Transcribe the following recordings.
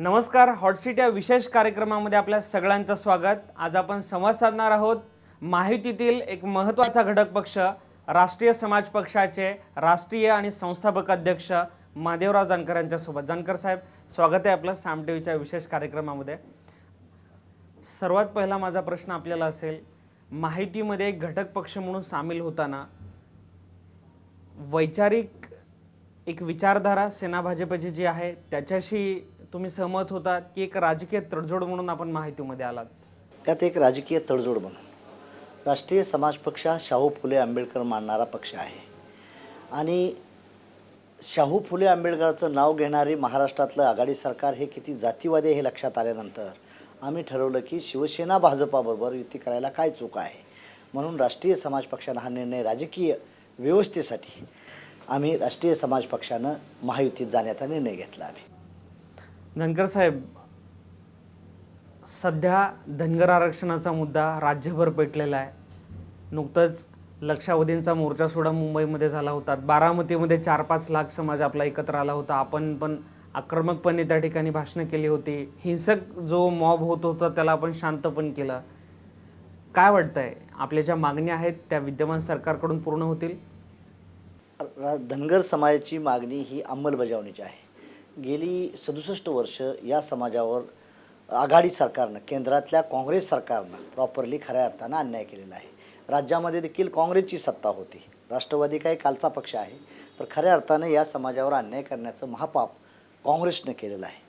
नमस्कार. Hot seat या विशेष कार्यक्रमामध्ये आपल्या सगळ्यांचं स्वागत. आज आपण संवाद साधणार आहोत महायुतीतील एक महत्त्वाचा घटक पक्ष राष्ट्रीय समाज पक्षाचे राष्ट्रीय आणि संस्थापक अध्यक्ष महादेवराव जानकर यांच्यासोबत. जानकर साहेब, स्वागत आहे आपलं साम टीव्हीच्या विशेष कार्यक्रमामध्ये. सर्वात पहिला माझा प्रश्न आपल्याला असेल, महायुतीमध्ये एक घटक पक्ष म्हणून सामील होताना वैचारिक एक विचारधारा सेना भाजपची जी आहे त्याच्याशी तुम्ही सहमत होता की एक राजकीय तडजोड म्हणून आपण माहितीमध्ये आलात? त्यात एक राजकीय तडजोड म्हणून राष्ट्रीय समाज पक्ष हा शाहू फुले आंबेडकर मानणारा पक्ष आहे आणि शाहू फुले आंबेडकरांचं नाव घेणारी महाराष्ट्रातलं आघाडी सरकार हे किती जातीवादी हे लक्षात आल्यानंतर आम्ही ठरवलं की शिवसेना भाजपाबरोबर युती करायला काय चूक आहे. म्हणून राष्ट्रीय समाज पक्षानं हा निर्णय राजकीय व्यवस्थेसाठी आम्ही राष्ट्रीय समाज पक्षानं महायुतीत जाण्याचा निर्णय घेतला. जानकर साहेब, सध्या धनगर आरक्षणाचा मुद्दा राज्यभर पेटलेला आहे. नुकतंच लक्षावधींचा मोर्चा सोहळा मुंबईमध्ये झाला होता. बारामतीमध्ये 4-5 लाख समाज आपला एकत्र आला होता. आपण पण आक्रमकपणे त्या ठिकाणी भाषणं केली होती. हिंसक जो मॉब होत होता त्याला आपण शांत पण केलं. काय वाटतंय, आपल्या ज्या मागण्या आहेत त्या विद्यमान सरकारकडून पूर्ण होतील? धनगर समाजाची मागणी ही अंमलबजावणीची आहे. गेली 67 वर्ष या समाजावर आघाडी सरकारनं, केंद्रातल्या काँग्रेस सरकारनं प्रॉपरली खऱ्या अर्थानं अन्याय केलेला आहे. राज्यामध्ये देखील काँग्रेसची सत्ता होती. राष्ट्रवादी काही कालचा पक्ष आहे, पण खऱ्या अर्थानं या समाजावर अन्याय करण्याचं महापाप काँग्रेसनं केलेलं आहे.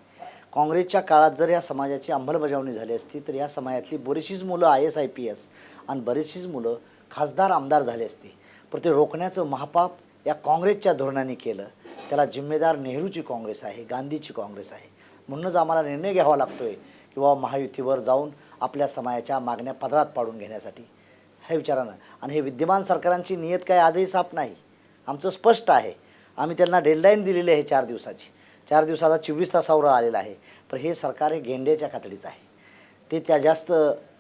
काँग्रेसच्या काळात जर या समाजाची अंमलबजावणी झाली असती तर या समाजातली बरीचशीच मुलं IAS IPS आणि बरीचशीच मुलं खासदार आमदार झाली असती. पण ते रोखण्याचं महापाप या काँग्रेसच्या धोरणाने केलं. त्याला जिम्मेदार नेहरूची काँग्रेस आहे, गांधीची काँग्रेस आहे. म्हणूनच आम्हाला निर्णय घ्यावा लागतो आहे की बाबा महायुतीवर जाऊन आपल्या समाजाच्या मागण्या पदरात पाडून घेण्यासाठी हे विचारानं. आणि हे विद्यमान सरकारांची नियत काय आजही साफ नाही. आमचं स्पष्ट आहे. आम्ही त्यांना डेडलाईन दिलेली आहे 4 दिवसाची. 4 दिवसाचा 24 तासावर आलेला आहे. पण हे सरकार हे गेंड्याच्या खातडीचं आहे. ते त्या जास्त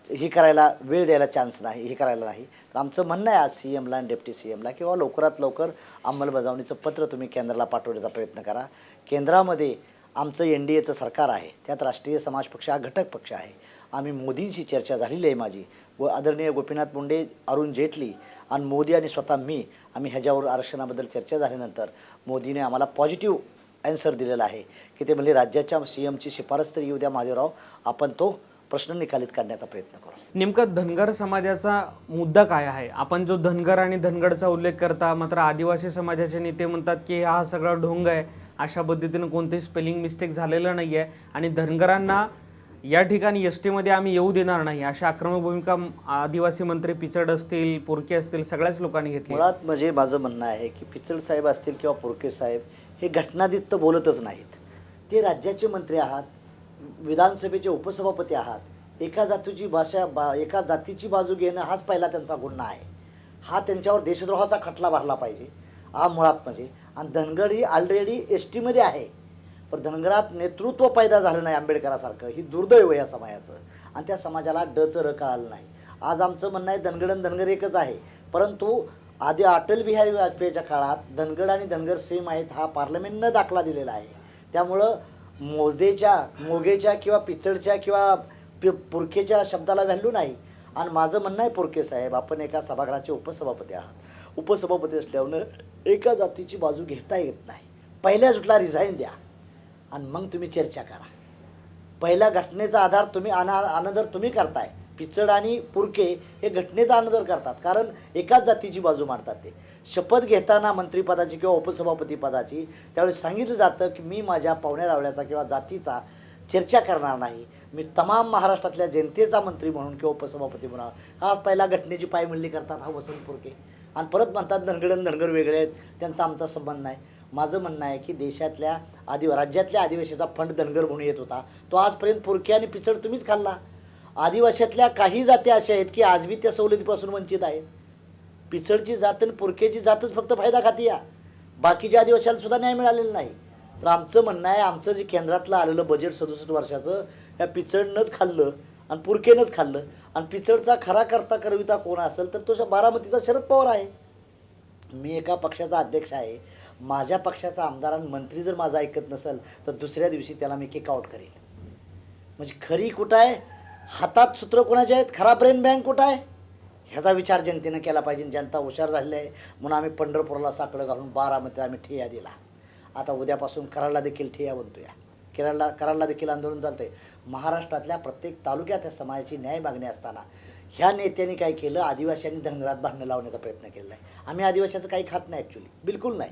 ही करायला वेळ द्यायला चान्स नाही, हे करायला नाही. तर आमचं म्हणणं आहे आज CMला आणि डेप्टी CMला किंवा लवकरात लवकर अंमलबजावणीचं पत्र तुम्ही केंद्राला पाठवण्याचा प्रयत्न करा. केंद्रामध्ये आमचं NDAचं सरकार आहे, त्यात राष्ट्रीय समाज पक्ष हा घटक पक्ष आहे. आम्ही मोदींशी चर्चा झालेली आहे माझी व आदरणीय गोपीनाथ मुंडे, अरुण जेटली आणि मोदी आणि स्वतः आम्ही ह्याच्यावर आरक्षणाबद्दल चर्चा झाल्यानंतर मोदीने आम्हाला पॉझिटिव्ह ॲन्सर दिलेला आहे की ते म्हणजे राज्याच्या CMची शिफारस तरी येऊ द्या महादेवराव, आपण तो प्रश्न निकालीत काढण्याचा प्रयत्न करू. नेमका धनगर समाजाचा मुद्दा काय आहे? आपण जो धनगर आणि धनगडचा उल्लेख करता, मात्र आदिवासी समाजाचे नेते म्हणतात की हा सगळा ढोंग आहे. अशा पद्धतीनं कोणतेही स्पेलिंग मिस्टेक झालेलं नाही आहे आणि धनगरांना या ठिकाणी ST मध्ये आम्ही येऊ देणार नाही, अशा आक्रमक भूमिका आदिवासी मंत्री पिचड असतील, पुरके असतील, सगळ्याच लोकांनी घेतली. मुळात म्हणजे माझं म्हणणं आहे की पिचड साहेब असतील किंवा पुरके साहेब हे घटनादित्त बोलतच नाहीत. ते राज्याचे मंत्री आहात, विधानसभेचे उपसभापती आहात. एका जातीची बाजू घेणं हाच पहिला त्यांचा गुन्हा आहे. हा त्यांच्यावर देशद्रोहाचा खटला भरला पाहिजे हा मुळात म्हणजे. आणि धनगर ही ऑलरेडी ST मध्ये आहे, पण धनगरात नेतृत्व पैदा झालं नाही आंबेडकरासारखं. ही दुर्दैव या समाजाचं आणि त्या समाजाला डचं र कळालं नाही. आज आमचं म्हणणं आहे धनगड आणि धनगर एकच आहे, परंतु आधी अटल बिहारी वाजपेयीच्या काळात धनगड आणि धनगर सेम आहेत हा पार्लमेंटनं दाखला दिलेला आहे. त्यामुळं मोगेच्या किंवा पिचडच्या किंवा पुरकेच्या शब्दाला व्हॅल्यू नाही. आणि माझं म्हणणं आहे पुरके साहेब, आपण एका सभागृहाचे उपसभापती आहात. उपसभापती असल्यानं एका जातीची बाजू घेता येत नाही. पहिल्या जुटला रिझाईन द्या आणि मग तुम्ही चर्चा करा. पहिल्या घटनेचा आधार तुम्ही अनादर तुम्ही करताय. पिचड आणि पुरके हे घटनेचा अनादर करतात कारण एकाच जातीची बाजू मांडतात. ते शपथ घेताना मंत्रिपदाची किंवा उपसभापती पदाची त्यावेळी सांगितलं जातं की मी माझ्या पाहुण्या रावळ्याचा किंवा जातीचा चर्चा करणार नाही, मी तमाम महाराष्ट्रातल्या जनतेचा मंत्री म्हणून किंवा उपसभापती म्हणून. हा पहिला घटनेची पायमल्ली करतात हा वसंत पुरके आणि परत म्हणतात धनगर वेगळे आहेत, त्यांचा आमचा संबंध नाही. माझं म्हणणं आहे की देशातल्या राज्यातल्या आदिवासीचा फंड धनगर म्हणून येत होता, तो आजपर्यंत पुरके आणि पिचड तुम्हीच खाल्ला. आदिवासीतल्या काही जाती अशा आहेत की आजबी त्या सवलतीपासून वंचित आहेत. पिचडची जात आणि पुरकेची जातच फक्त फायदा खाती या, बाकीच्या आदिवासीला सुद्धा न्याय मिळालेला नाही. तर आमचं म्हणणं आहे आमचं जे केंद्रातलं आलेलं बजेट 67 वर्षाचं या पिचडनंच खाल्लं आणि पुरकेनंच खाल्लं. आणि पिचडचा खरा करविता कोण असेल तर तो बारामतीचा शरद पवार आहे. मी एका पक्षाचा अध्यक्ष आहे. माझ्या पक्षाचा आमदार आणि मंत्री जर माझा ऐकत नसेल तर दुसऱ्या दिवशी त्याला मी किक आउट करेल. म्हणजे खरी कुठं आहे, हातात सूत्र कोणाचे आहेत, खरा ब्रेन बँक कुठं आहे, ह्याचा विचार जनतेनं केला पाहिजे. जनता हुशार झालेली आहे म्हणून आम्ही पंढरपूरला साकडं घालून बारामध्ये आम्ही ठिय्या दिला. आता उद्यापासून कराडला देखील ठिय्या बनतोया. कराडला देखील आंदोलन चालतंय. महाराष्ट्रातल्या प्रत्येक तालुक्यात या समाजाची न्याय मागणी असताना ह्या नेत्यांनी काय केलं, आदिवासींनी धनगरात भांडणं लावण्याचा प्रयत्न केलेला आहे. आम्ही आदिवासीचं काही खात नाही, ॲक्च्युली बिलकुल नाही.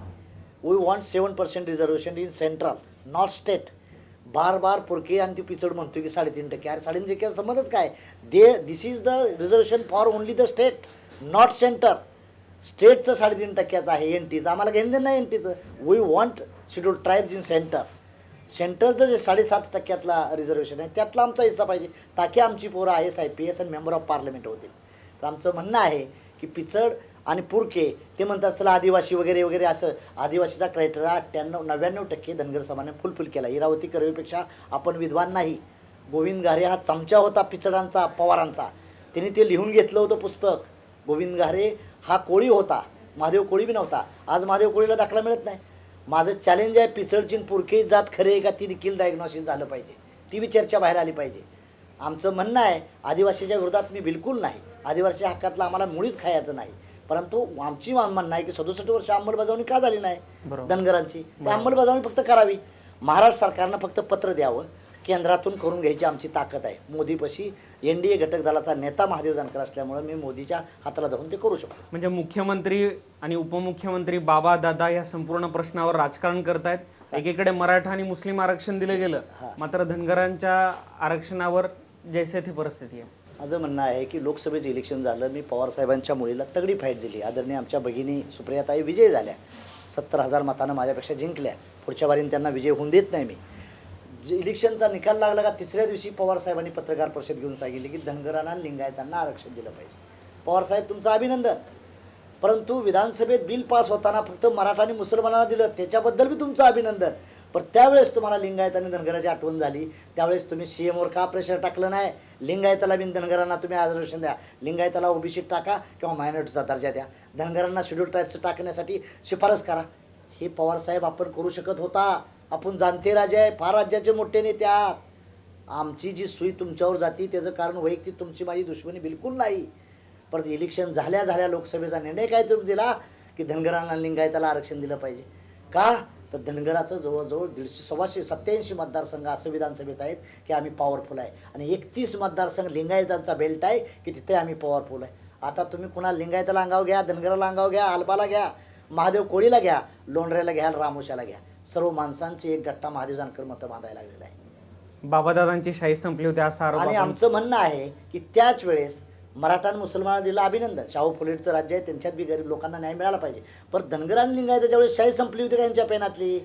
We want 7% reservation in central, not state. बार पुरके आणि ती पिचड म्हणतो की 3.5%. अरे 3.5% समजच काय, this is the reservation for only the state, not centre. स्टेटचं 3.5% आहे, एनटीचं आम्हाला घेणं नाही. एनटीचं we want scheduled tribes in centre. सेंटरचं जे 7.5% रिझर्वेशन आहे त्यातला आमचा हिस्सा पाहिजे, ताकी आमची पोरं IAS IPS आणि मेंबर ऑफ पार्लमेंट होतील. तर आमचं म्हणणं आहे की पिचड आणि पुरके ते म्हणतात असताना आदिवासी वगैरे वगैरे, असं आदिवासीचा क्रायटेरिया 99% धनगर समाजाने फुलफिल केला. इरावती कर्वेपेक्षा आपण विद्वान नाही. गोविंद घारे हा चमचा होता पिचडांचा, पवारांचा. त्यांनी ते लिहून घेतलं होतं पुस्तक. गोविंद घारे हा कोळी होता, महादेव कोळी बी नव्हता. आज महादेव कोळीला दाखला मिळत नाही. माझं चॅलेंज आहे, पिचडची पुरके जात खरे आहे का ती देखील डायग्नॉसिस झालं पाहिजे, ती बी चर्चा बाहेर आली पाहिजे. आमचं म्हणणं आहे आदिवासीच्या विरोधात मी बिलकुल नाही, आदिवासी हक्कातलं आम्हाला मुळीच खायचं नाही. परंतु आमची म्हणणं आहे की 67 वर्ष अंमलबजावणी का झाली नाही धनगरांची, ती अंमलबजावणी फक्त करावी. महाराष्ट्र सरकारनं फक्त पत्र द्यावं, केंद्रातून करून घ्यायची आमची ताकद आहे. मोदीपाशी NDA घटक दलाचा नेता महादेव जानकर असल्यामुळे मी मोदीच्या हाताला धरून ते करू शकतो. म्हणजे मुख्यमंत्री आणि उपमुख्यमंत्री बाबा दादा या संपूर्ण प्रश्नावर राजकारण करतायत. एकीकडे मराठा आणि मुस्लिम आरक्षण दिलं गेलं, मात्र धनगरांच्या आरक्षणावर जैसे ती परिस्थिती आहे. माझं म्हणणं आहे की लोकसभेचं इलेक्शन झालं, मी पवारसाहेबांच्या मुलीला तगडी फाईट दिली. आदरणीय आमच्या भगिनी सुप्रियाताई विजय झाल्या, 70,000 मतानं माझ्यापेक्षा जिंकल्या. पुढच्या बारीने त्यांना विजय होऊन देत नाही मी. इलेक्शनचा निकाल लागला का तिसऱ्या दिवशी पवारसाहेबांनी पत्रकार परिषद घेऊन सांगितले की धनगरांना लिंगायतांना आरक्षण दिलं पाहिजे. पवारसाहेब तुमचं अभिनंदन, परंतु विधानसभेत बिल पास होताना फक्त मराठा आणि मुसलमानांना दिलं, त्याच्याबद्दल बी तुमचं अभिनंदन. पण त्यावेळेस तुम्हाला लिंगायत आणि धनगराची आठवण झाली, त्यावेळेस तुम्ही CMवर का प्रेशर टाकलं नाही. लिंगायताला बिन धनगरांना तुम्ही आरक्षण द्या, लिंगायताला OBC टाका किंवा मायनॉरिटीचा दर्जा द्या, धनगरांना शेड्यूल ट्राईबचं टाकण्यासाठी शिफारस करा. हे पवारसाहेब आपण करू शकत होता. आपण जाणते राजे आहे, फार राज्याचे मोठे नेते आहात. आमची जी सुई तुमच्यावर जाती त्याचं कारण वैयक्तिक तुमची माझी दुश्मनी बिलकुल नाही. परत इलेक्शन झाल्या लोकसभेचा निर्णय काय तुम्ही दिला की धनगरांना लिंगायताला आरक्षण दिलं पाहिजे. का तर धनगराचं जवळजवळ 187 मतदारसंघ असं विधानसभेचं आहेत की आम्ही पॉवरफुल आहे, आणि 31 मतदारसंघ लिंगायतांचा बेल्ट आहे की तिथे आम्ही पॉवरफुल आहे. आता तुम्ही कुणाला लिंगायताला अंगाव घ्या, धनगराला अंगाव घ्या, आलपाला घ्या, महादेव कोळीला घ्या, लोंढऱ्याला घ्या, रामोशाला घ्या, सर्व माणसांची एक गट्टा महादेव जानकर मतं बांधायला लागलेला आहे. बाबादादांची शाही संपली होती असा आरोप. आणि आमचं म्हणणं आहे की त्याच वेळेस मराठा आणि मुसलमानांना दिलं अभिनंदन. शाहू फुलेचं राज्य आहे, त्यांच्यात बी गरीब लोकांना न्याय मिळाला पाहिजे. पण धनगर आणि लिंगायत ज्यावेळेस शाही संपली होती का यांच्या पेनातली,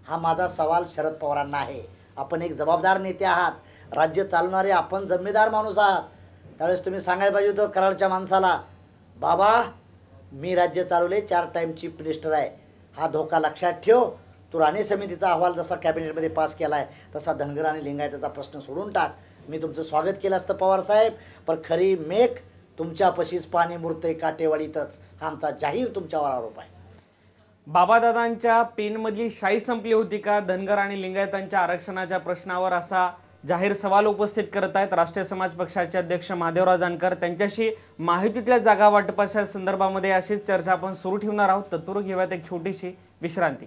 हा माझा सवाल शरद पवारांना आहे. आपण एक जबाबदार नेते आहात, राज्य चालवणारे आपण जिम्मेदार माणूस आहात. त्यावेळेस तुम्ही सांगायला पाहिजे होतं कराडच्या माणसाला, बाबा मी राज्य चालवले, 4 टाईम चीफ मिनिस्टर आहे, हा धोका लक्षात ठेव. तू राणे समितीचा अहवाल जसा कॅबिनेटमध्ये पास केला आहे तसा धनगर आणि लिंगायताचा प्रश्न सोडून टाक. मी तुमचं स्वागत केलं असतं पवारसाहेब, पण खरी मेक तुमच्यापाशीच पाणी मुरतंय काटेवाडीतच, हा आमचा जाहीर तुमच्यावर आरोप आहे. बाबादादांच्या पेनमधली शाही संपली होती का धनगर आणि लिंगायतांच्या आरक्षणाच्या प्रश्नावर, असा जाहीर सवाल उपस्थित करत आहेत राष्ट्रीय समाज पक्षाचे अध्यक्ष महादेवराव जानकर. त्यांच्याशी माहितीतल्या जागा वाटपाच्या संदर्भामध्ये अशीच चर्चा आपण सुरू ठेवणार आहोत. तत्पूर्वी घेऊयात एक छोटीशी विश्रांती.